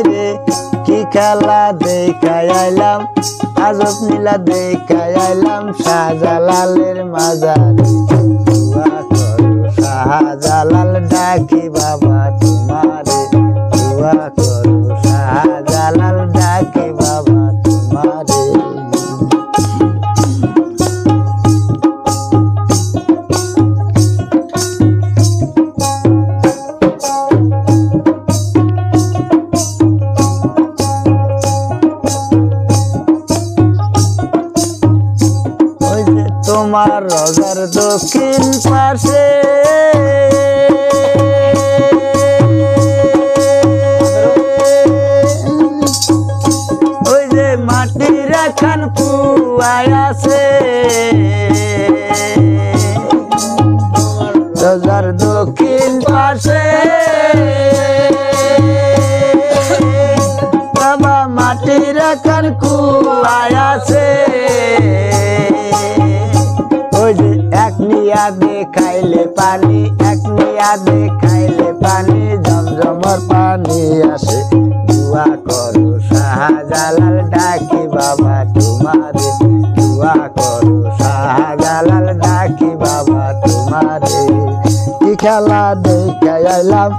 রে কি খেলা দেখাই আইলাম আজব নীলা দেখাই আইলাম শাহজালালের মাজারে দোয়া করো শাহজালাল ডাকি বাবা তোমারে দোয়া করো শাহজালাল ডাকি বাবা তোমারে তোমার রোজার দক্ষিণ পাশে ওই যে মাটির একখান কুয়ায় আছে রোজার দক্ষিণ পাশে বাবা মাটির একখান কুয়ায় আছে এক নিয়া দেখাইলে পানি এক নিয়া দেখাইলে পানি জমজমর পানি আসে দোয়া করো শাহজালাল ডাকি বাবা তোমারে দোয়া করো শাহজালাল ডাকি বাবা তোমারে কি খেলা দেখাই আইলাম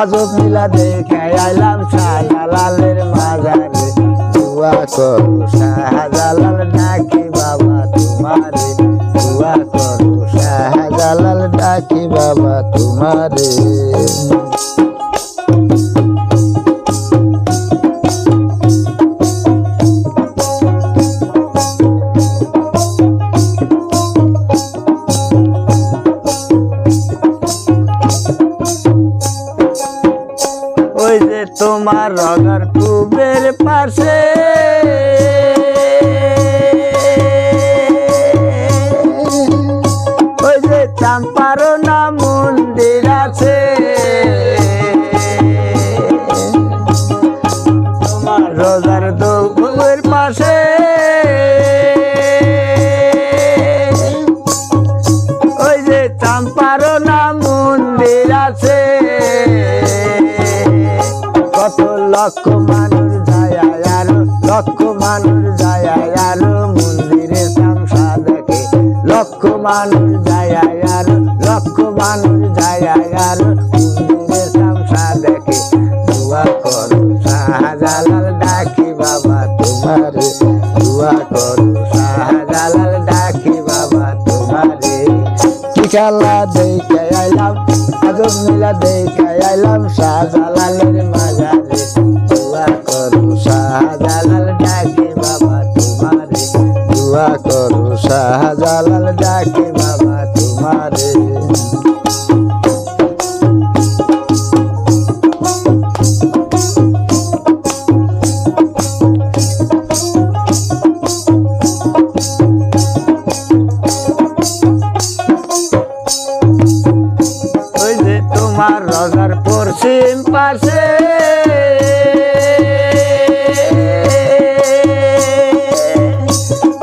আজব নীলা দেখাই আইলাম শাহজালালের মাজারে দোয়া করো শাহজালাল ডাকি বাবা তোমারে দোয়া করো শাহজালাল ডাকি বাবা তোমারে ওই যে তোমার রগার পূবের পাশে ওই যে চাম্পারো না মন্দির আছে তোমার রোজার পূবের পাশে ওই যে চাম্পারো না মন্দির আছে কত লক্ষ মানুষ যায় আর লক্ষ মানুষ যায় আর মন্দিরে তামসা দেখে লক্ষ মানুষ যায় আর লক্ষ মানুষ যায় আর মন্দিরে তামসা দেখে দোয়া করো শাহজালাল ডাকি বাবা তোমারে দোয়া করো শাহজালাল ডাকি বাবা তোমারে কি খেলা দেখে আইলাম আজব নীলা দেখে আইলাম শাহজালালের মাজারে দোয়া করো শাহজালাল ডাকি বাবা তোমারে দোয়া করো শাহজালাল ডাকি বাবা তোমারে ওই যে তোমার রোজার পশ্চিম পাশে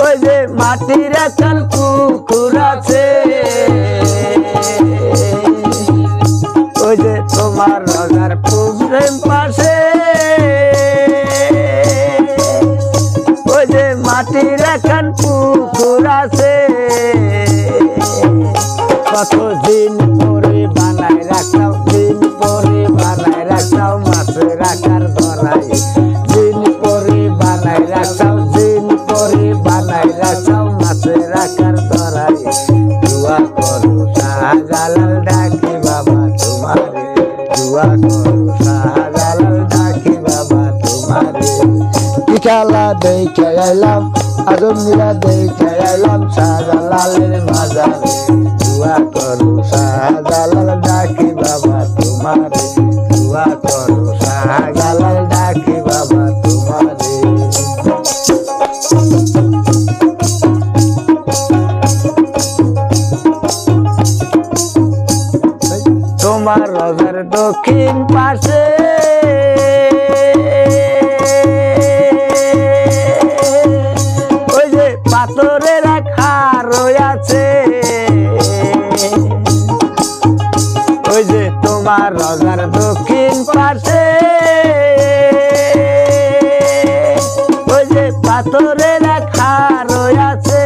ওই যে মাটির একখান পুকুর আছে ওই যে তোমার রোজার পশ্চিম পাশে ওই যে মাটির একখান পুকুর আছে কত দিন পরে বানায় রাখাও দিন পরে বানায় রাখাও মাছ রাখার ধরাই দিন পরে বানায় রাখাও দিন পরে বানায় রাখাও মাছ রাখার ধরাই দোয়া করো শাহজালাল ডাকি বাবা তোমারে দোয়া করো শাহজালাল ডাকি বাবা তোমারে কি খেলা দেখে আইলাম আজব নীলা দেখে আইলাম শাহজালালের মাজারে দোয়া করো শাহজালাল ডাকি বাবা তোমারে দোয়া করো শাহজালাল ডাকি বাবা তোমারে তোমার রোজার দক্ষিণ পাশে ওই যে পাথরের এক হার আছে তোরে লেখা রয়েছে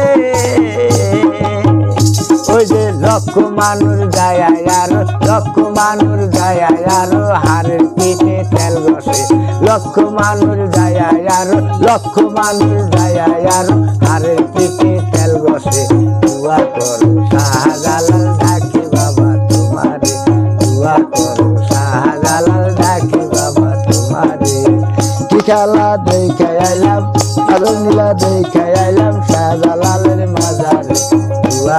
ওই যে লক্ষ মানুষ যায় আর লক্ষ মানুষ যায় আর হারের পিঠে তেল বসে লক্ষ মানুষ যায় আর লক্ষ মানুষ যায় আর হারের পিঠে তেল বসে দুয়া করো শাহজালাল ডাকে বাবা তোমারে দুয়া করো শাহজালাল ডাকে বাবা তোমারে কি খেলা দেখে আইলাম আলো নীলা দেখে আইলাম শাহজালালের মাজারে দুয়া